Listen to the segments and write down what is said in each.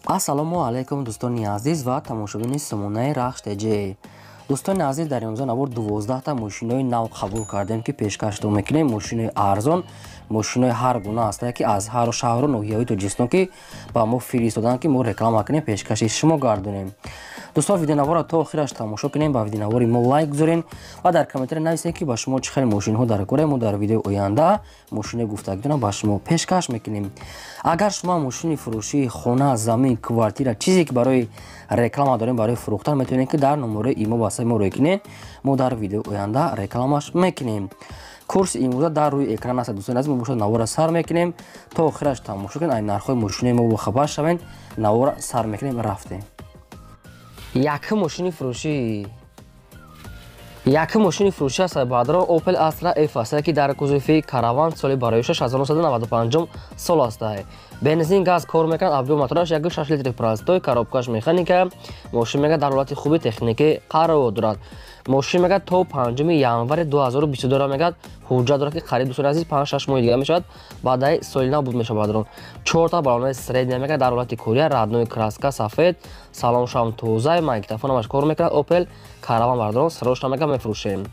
ассалому алайкум дӯстони азиз ва тамошобини Сомонаи Рахш.TJ. дӯстони азиз, дар имрӯза навор 12 та мошинои нав қабул кардем ки пешкаштон мекунем. Мошинои арзон, мошинои ҳар гуна ҳастанд ки аз ҳар шаҳру ноҳияҳои Тоҷикистон ки ба мо фиристоданд ки мо реклама кунем, пешкаши шумо гардонем. дӯстон, видеонавора то охираш тамошо кунем, ба видеонавори мо лайк гузорен ва дар комментари нависед ки ба шумо чӣ хел мошинҳо дар кора. Мо дар видеои оянда мошинои гуфтагидона ба шумо пешкаш мекунем. агар шумо мошини фурӯшии хона, замин, квартира, чизе ки барои реклама дорем, барои фурӯхтан, метавонед ки дар номерои имо васаи мо рой кунед. мо дар видеои оянда рекламаш мекунем. курси имрӯза дар рӯи экран аст. дӯстони азиз, мо бошад навора сар мекунем то охираш тамошо кунед. ай нархҳои мошинои мо бохабар шавед. навора сар мекунем, рафтем. Якм мошини фурӯшӣ аст баъдро Opel Astra F аст ки дар кузуфи караван соли бароишаш 1995 сол аст. бензин газ кор мекунад. авто мотораш 1.6 литри простой, коробкаш механика. мошин мега дар ҳолати хуби техникӣ қарор дорад. мошин мега то 5 январи 2022 мегад ҳуҷҷат дорад ки қариб дӯстони азиз 5-6 моҳи дига мешавад. баъдаи соли нав буд мешавад. 4 та баллонои средня мега дар ҳолати курия, раднои краска сафед, салоншам тоза, магнитофонамаш кор мекунад. Opel караван бардорон срочно мега мефурӯшем.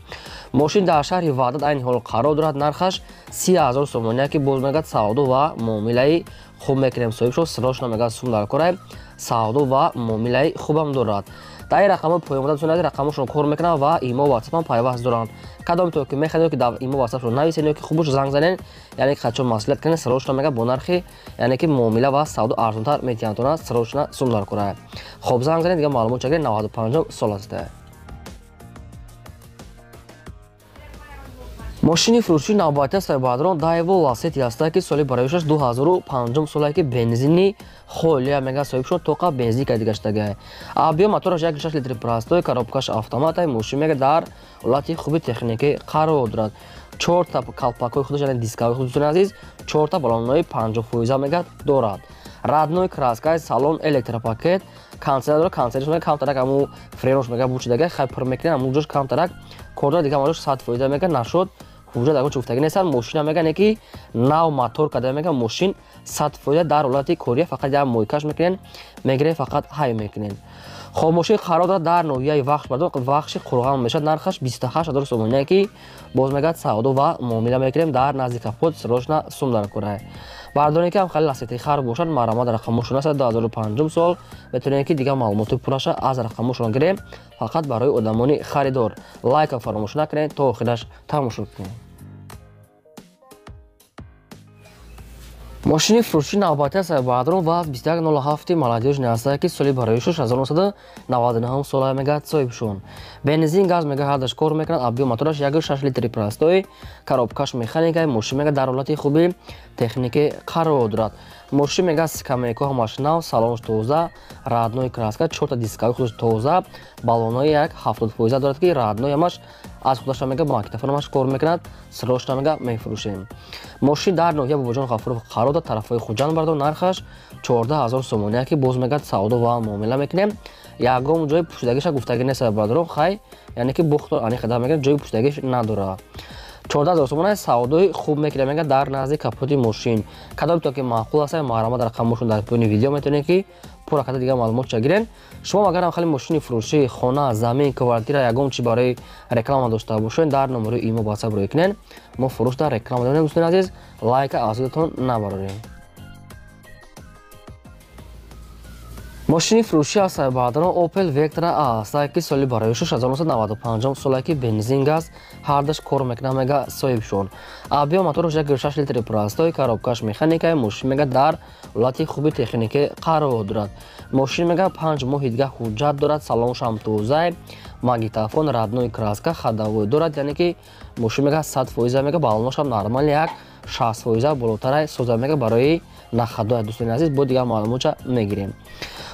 мошин дар шаҳри Ваҳдат айни ҳол қарор дорад. нархаш 30,000 сомония ки боз мегад савдо ва муомилаи хуб мекунем. соҳибшо срочно мега сум дар кора, савдо ва муомилаи хубам дорад. дар ин рақамҳои поёмода дӯстони рақамашон кор мекунанд ва имо ватсапам пайваст доранд. кадомитон ки мехоҳед ки дар имо ватсапшон нависед ё ки хубуш занг занед, яъне ки хачон маслиҳат кунед, срочно мега бо нархи яъне ки муомила ва савдо арзонтар метиҳанд срочно сум дар кора. хоб занг занед, дига маълумот чагиред. 95 сол аст. мошини фурӯшии навбатӣ аст баъдро Daewoo Lacetti аст ки соли бароишаш 2005 сола ки бензини холия мега соҳибшон тоқа бензинка дигаштага. объем мотораш 1.6 литри простой, коробкаш автомат. мошин мега дар ҳолати хуби техникӣ қарор дорад. 4 та калпакҳои худаш яъне дискаҳои худ дӯстони азиз, 4 та баллонои 50% мега дорад. раднои краска, салон электропакет, консер дорад. консериш мега камтарак аму френош мега бучидага хай пур мекунед, аму ҷош камтарак кордор дига малош 100% мега нашуд. ҳуҷҷат дар гуфтагӣ нестан. мошина мега не ки нав мотор када мега мошин 100% дар ҳолати кория, фақат як мойкаш мекунен, мегиред фақат ҳай мекунен. хоб мошин қарор дорад дар ноҳияи вахш бардор, вахши қурған мешад. нархаш 28,000 сомония ки боз мегад савдо ва муомила мекунем дар назди капот срочно сум дар кора. бардорем ки ҳам хали Lacetti хар бошад. маромад рақамошон аст 2005 сол. метавонем ки дига маълумоти пураша аз рақамошон гирем, фақат барои одамони харидор. лайка фаромӯш накунед то охираш тамошо кунед. мошини фурӯшии навбатӣ аст баъдро ва 2107 молодежни аст ки соли бароишаш 1999 сола мегад соҳибшон. бензин газ мега ҳардаш кор мекунад. объем мотораш 1.6 литри простой, коробкаш механика. мошин мега дар ҳолати хуби техникӣ қарор дорад. мошин мега скамейко ҳамаш нав, салонш тоза, раднои краска, 4 та дискаҳои худаш тоза, баллонои 70% дорад ки раднои ҳамаш аз худаш мега магнитофонамаш кор мекунад. срочно мега мефурӯшем. мошин дар ноҳия бобоҷон ғафуров қарор дорад. тарафҳои хуҷанд бардор. нархаш 14,000 сомония ки боз мегад савдо ва муомила мекунем. ягон ҷои пӯшидагиша гуфтагӣ нест бардор. хай яъне ки бухтор ани хада мегирад, ҷои пӯшидагиш надорад. 14,000 сомония савдои хуб мекунем мега дар назди капоти мошин. кадомитон ки маъқул аст, маърамад рақамошон дар поёни видео метавонед ки пура карда дига маълумот чагирен. шумо агарам хали мошини фурӯшии хона, замин, квартира ягон чи барои реклама дошта бошед, дар номерои имо ватсап рой кунед. мо фурӯшта реклама дорем. дӯстони азиз, лайка аз худатон набарорем. мошини фурӯшӣ аст баъдро Opel Vectra аст ки соли бароишаш 1995 сола ки бензин газ ҳардаш кор мекунад мега соҳибшон. объем мотораш 1.6 литри простой, коробкаш механика. мошин мега дар ҳолати хуби техникӣ қарор дорад. мошин мега 5 моҳи дига ҳуҷҷат дорад. салоншам тоза, магнитофон, раднои краска хадавой дорад. яъне ки мошин мега 100% мега баллоношам нормал як 60% болотара соза мега барои нахадоя. дӯстони азиз, бо дига маълумота мегирем.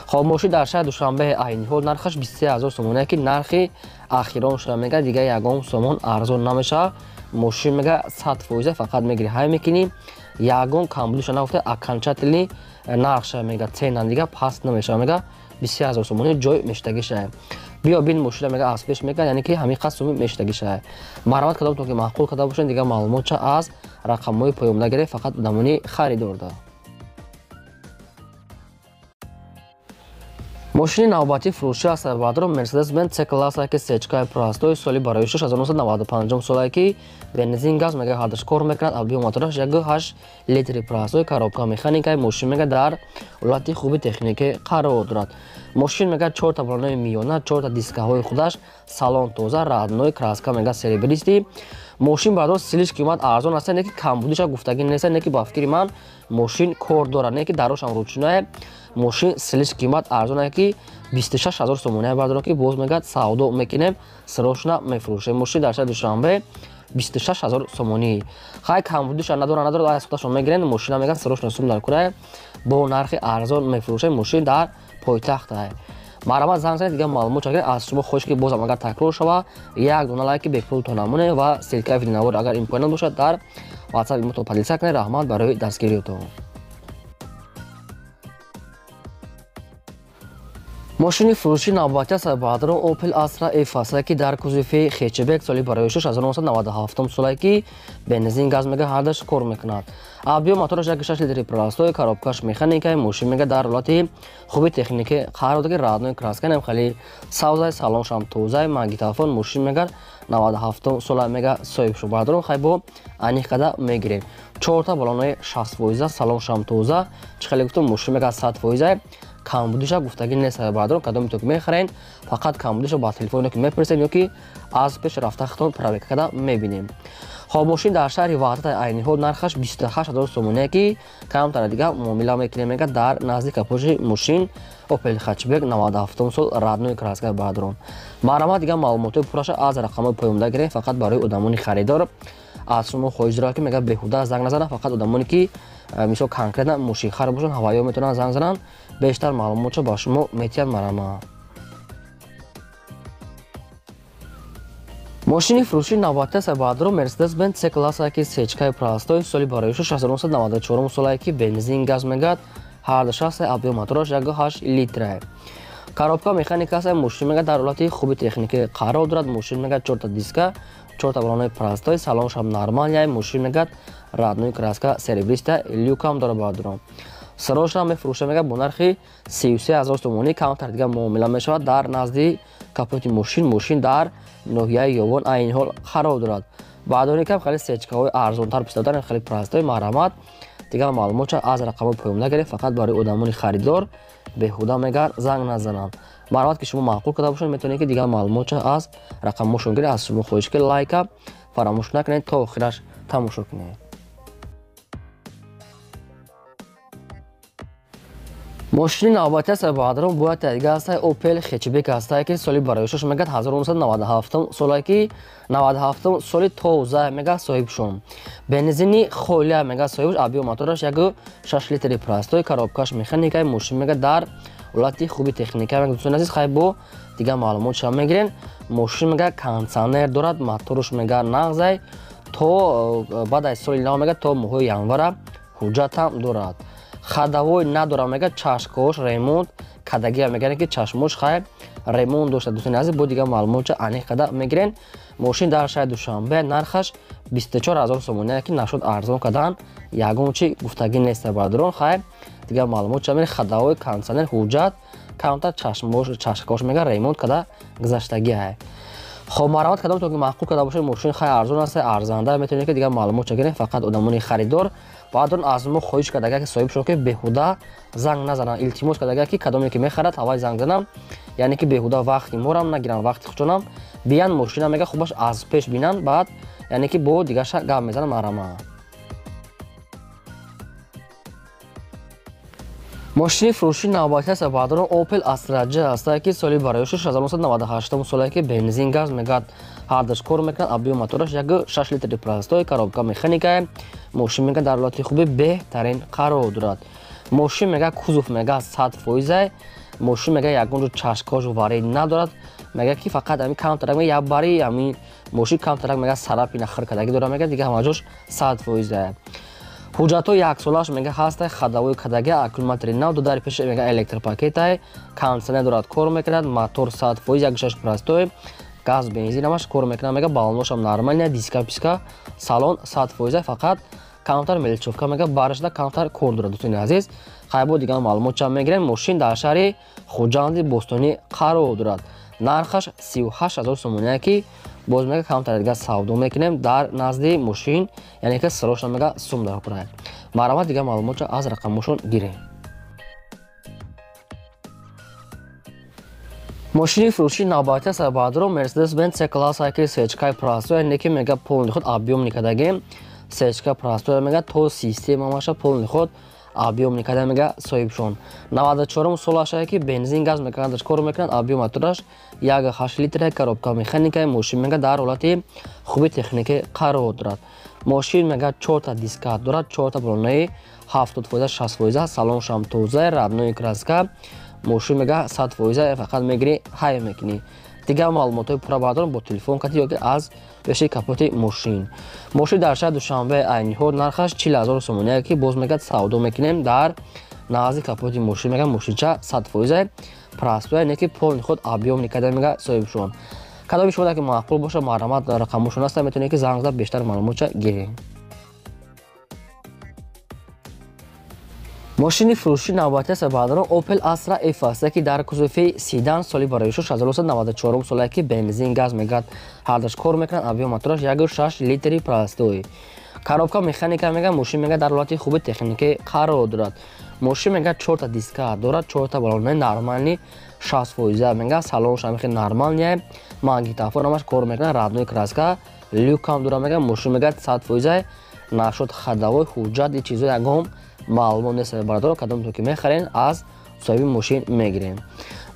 хоб мошин дар шаҳри душанбеи айни ҳол нархаш 23,000 сомония ки нархи ахирон шуда мега дига ягон сомон арзон намешавад. мошин мега 100% фақат мегири ҳай мекунӣ. ягон камбудиша нафта окончательный нархша мега цена дига паст намешавад мега 23,000 сомония ҷой мештагиша. биё бин мошина мега аз пеш мега, яъне ки ҳамин қад суми мештагиша. маромад кадомитон ки маъқул карда бошед, дига маълумотша аз рақамҳои поёмда гиред, фақат одамони харидор. мошини навбатии фурӯши аст баъдро Mercedes-Benz C-класса ки сечкаи простои соли барои 1995 солае ки бензин газ мега ҳардаш кор мекунад. Авбио мотораш 1.8 литри простои коробка механикаи мошин мега дар ҳолати хуби техникӣ қарор дорад. мошин мега 4 та балонои миёна, 4 та дискаҳои худаш, салон тоза, радной, краска мега серебристи. мошин баъдро силиш қимат арзон аст, не ки камбудиша гуфтагӣ нест, не ки ба фикри ман мошин кор дорад, не ки дарошам ручное. мошин силиш қимат арзоне ки 26 000 сомония баъдро ки боз мега савдо мекунем, срочно мефурӯшем. мошин дар шаҳри Душанбе 26 000 сомонӣ. хай камбудиша надорад аз худашон мегирен, мошина меган срочно сум дар курае бо нархи арзон мефурӯшем. мошин дар пойтахтае. марҳамат занг занед, дигар маълумот чакед. аз шумо хоҳиш ки бозам агар такрор шава як дона лайки бепултон намоне ва силкаи видеонавор агар имконат бошад дар WhatsApp имото падилса кунед. раҳмат барои дастгириётон. мошини фурӯши навбатӣ аст баъдро Opel Astra F аст ки дар кузуфи хечебек соли барои 1997 солае ки бензин газ мега ҳардаш кор мекунад. авбио мотораш 1.6 литри простои коробкаш механикаи мошин мега дар ҳолати хуби техникӣ қарор дорад. радной краска немхали савзай, салоншам тозай, магнитофон. мошин мега 97 сола мега соҳиб шуд. баъдро хай бо аниқада мегирем. 4 та балонои 60%, салоншам тоза, чӣ хеле гуфтам мошин мега 100%. камбудиша гуфтагӣ нест. баъдро кадомито ки мехарен фақат камбудиша ба телефоне ки мепурсед ё ки аз пеш рафтахтон проверка када мебинем. хоб мошин дар шаҳри ваҳдат айни ҳол нархаш 28 000 сомония ки камтара дига муомила мекунем мега дар назди капоҷи мошин Opel Hatchback 97 сол радной краска баъдро. марҳамат дига маълумоти пураша аз рақамои поёмда гирем фақат барои одамони харидор. аз шумо хоҳиш дорам ки мега беҳуда занг назанам, фақат одамоне ки мисол конкретна мушихар бошанд, ҳавайё метавонанд занг зананд. бештар маълумотшо ба шумо метиҳад. марҳамат. мошини фурӯши навбатӣ аст баъдро Mercedes-Benz C-класса ки сечкаи простои соли барои 1994 солае ки бензин газ мегад ҳардаш аст. авбио мотораш 1.8 литре. коробка механика аст. мошин мега дар ҳолати хуби техникӣ қарор дорад. мошин мега 4 та диска, 4 та балонои простои, салоншам нормалия. мошин мега радной краска серебриста, люкам дорад. баъдро срочно мефурӯшем мега бо нархи 33 000 сомонӣ. камтар дига муомила мешавад дар назди капоти мошин. мошин дар ноҳияи ёбон айни ҳол қарор дорад. баъдони кам хеле сечкаҳои арзонтар писодан, хеле простои. марҳамат дигар маълумотша аз рақамои поёмда гирем фақат барои одамони харидор. беҳуда мегар занг назананд. марҳамат ки шумо маъқул карда бошед, метавонед ки дигар маълумотша аз рақамошон гиред. аз шумо хоҳиш ки лайка фаромӯш накунед то охираш тамошо кунед. мошини навбатӣ аст баъдро бояд дига аст Opel Hatchback аст ки соли бароишаш мегад 1997 солае ки 97 соли тоза мега соҳиб шум. бензини холия мега соҳиб. авбио мотораш 1.6 литри простои коробкаш механикаи мошин мега дар ҳолати хуби техника мега. дӯстони азиз хай бо дигар маълумотша мегирен. мошин мега кондитсионер дорад. моторош мега нағзай то баъд аз соли нав мега то моҳои январа ҳуҷҷатам дорад. хадавой надора мега чашмош ремонт кадагия мегирен ки чашмош хай ремонт дошта. дӯстони азиз бо дигар маълумотша аниқада мегирен. мошин дар шаҳри Душанбе нархаш 24 000 сомония ки нашуд арзон кадан ягон чи гуфтагӣ нест. баъдро хай дигар маълумотша мегирен. хадавой кондитсионер ҳуҷҷат камтар чашмош мега ремонт када гузаштагия. хоб марҳамат кадомто ки маъқул карда бошед. мошин хай арзон аст, арзанда. метавонед ки дигар маълумотша гирем фақат одамони харидор. баъдон аз мо хоҳиш кардага ки соҳиб шумо ки беҳуда занг назанам. илтимос кардага ки кадоме ки мехарад ҳавай занг занам, яъне ки беҳуда вақти морам нагирам, вақти худшонам. биян мошина мега хубаш аз пеш бинанд, баъд яъне ки бо дигарша гап мезанам. марҳамат. мошини фурӯши навбатӣ аст баъдро Opel Astra J аст ки соли барои 1998 солае ки бензин газ мегад ҳардаш кор мекунад. авбио мотораш 1.6 литри простои коробка механикаи мошин мега дар ҳолати хуби беҳтарин қарор дорад. мошин мега кузов мега 100%. мошин мега ягонҷо чашмош варид надорад. мега ки фақат ами камтарак мега ябари ами мошин камтарак мега сарапи нахр кадагӣ дорад. мега дига ҳамаҷош 100%. ҳуҷҷатҳои яксолаш мега ҳаст. хадавои кадаги аккумулятори нав дудари пеш мега электропакетай кондитсионер дорад кор мекунад. мотор 100% 1.6 простои газ бензинамаш кор мекунад. мега балоношам нормалия, диска писка, салон 100%. фақат камтар меличовка мега барашда камтар кор дорад. Дӯстони азиз, хайбо дигар маълумотча мегирем. Мошин дар шаҳри хуҷанди бостонӣ қарор дорад. нархаш 38,000 сомония ки боз мега камтар дигар савдо мекунем дар назди мошин, яъне ки сароша мега сум дар пурай. Марҳамат, дигар маълумотча аз рақамошон гирем. мошини фурӯши навбати сабадро Mercedes-Benz C-класса ки сечкаи простой, яъне ки мега полни худ объём никадаги сечка простой мега то система маша полни худ объём никада мега соҳибшон. 94 солаша ки бензин газ меканадаш кор мекунад. объём атураш 1.8 литр коробка механикаи мошин мега дар ҳолати хуби техникӣ қарор дорад. мошин мега 4 диска дорад, 4 болонаи 70%, 60%, салоншам тоза, родной краска. мошин мега 100% фақат мегири ҳай мекунӣ. дигар маълумотҳои пурра бардорам бо телефон кати ёки аз пеши капоти мошин. мошин дар шаҳри Душанбе айниҳо нархаш 40,000 сомония ки боз мега савдо мекунем дар назди капоти мошин мега мошинча 100% простой, яъне ки полни худ объём никада мега соҳибшон. кадоми шумо ки маъқул боша марҳамат рақамошон аста метавонед ки занг зад бештар маълумотча гиред. мошини фурӯши навбати сабадро Opel Astra F аст ки дар кузуфи седан соли барои 1994 сола ки бензин газ мегад ҳардаш кор мекунад. объём мотораш 1.6 литри простой. коробка механика мега мошин мега дар ҳолати хуби техникӣ қарор дорад. мошин мега 4 диска дорад, 4 балонаи нормални 60% мега салонш ҳамихи нормалния магнитофонамаш кор мекунад. родной краска люкам дорад мега мошин мега 100% нашуд хадавой ҳуҷҷат чизо ягон маълумот нест бардор. кадом ки мехарен аз соҳиби мошин мегирем.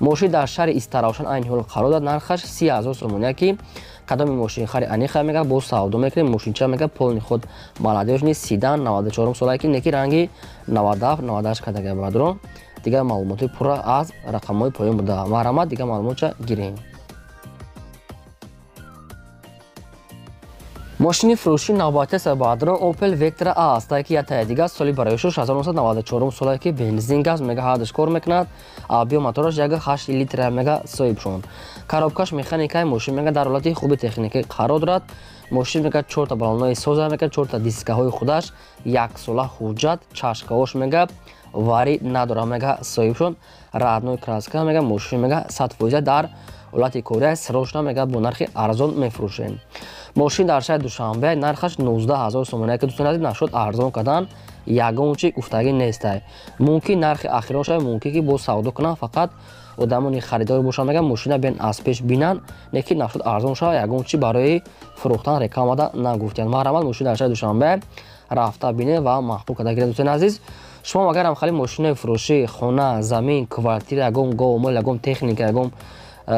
мошин дар шаҳри Истаравшан айни ҳол қарор дорад. нархаш 30,000 сомония ки кадоми мошин хари аниха мега бо савдо мекунем. мошинча мега полни худ молодежни седан 94 сола ки неки ранги 97-98 кадага бардор. дигар маълумоти пурра аз рақамҳои поён буда. марҳамат, дигар маълумотча гирем. мошини фурӯши навбати сабадро Opel Vectra A аст ки ятая дигар соли барои 1994 сола ки бензин газ мега ҳардаш кор мекунад. объём мотораш 1.8 литр мега соҳибшон. коробкаш механикаи мошин мега дар ҳолати хуби техникӣ қарор дорад. мошин мега 4 балонаи соза мега 4 дискаҳои худаш 1 сола ҳуҷҷат, чашкаош мега вари надора мега соҳибшон. родной краска мега мошин мега 100% дар ҳолати кория срочна мега бо нархи арзон мефурӯшем. мошин дар шаҳри Душанбе нархаш 19,000 сомония ки дӯстони азиз нашуд арзон кардан ягон чи гуфтагӣ нестай. мумкин нархи ахирон шавад, мумкин ки бо савдо кунанд, фақат одамони харидор бошанд мега мошина бен аз пеш бинанд, неки нашуд арзон шавад, ягон чи барои фурӯхтан рекламада нагуфтанд. марҳамат, мошин дар шаҳри Душанбе рафта бинед ва маҳбуб карда гиред. дӯстони азиз, шумо агарам хали мошинаи фурӯши хона, замин, квартира, ягон гомол, ягон техника, ягон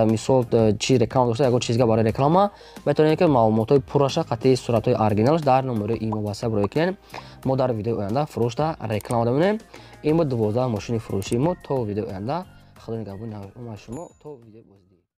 мисол чи реклама дошта, ягон чизга барои реклама метавонед ки маълумотҳои пурраша қатъи суратҳои оригиналаш дар номери имо васаб роӣ кунед. мо дар видеои оянда фурӯшта реклама дамонем. имо 12 мошини фурӯши мо. то видеои оянда худо нигаҳбони шумо. то видеои бозидид.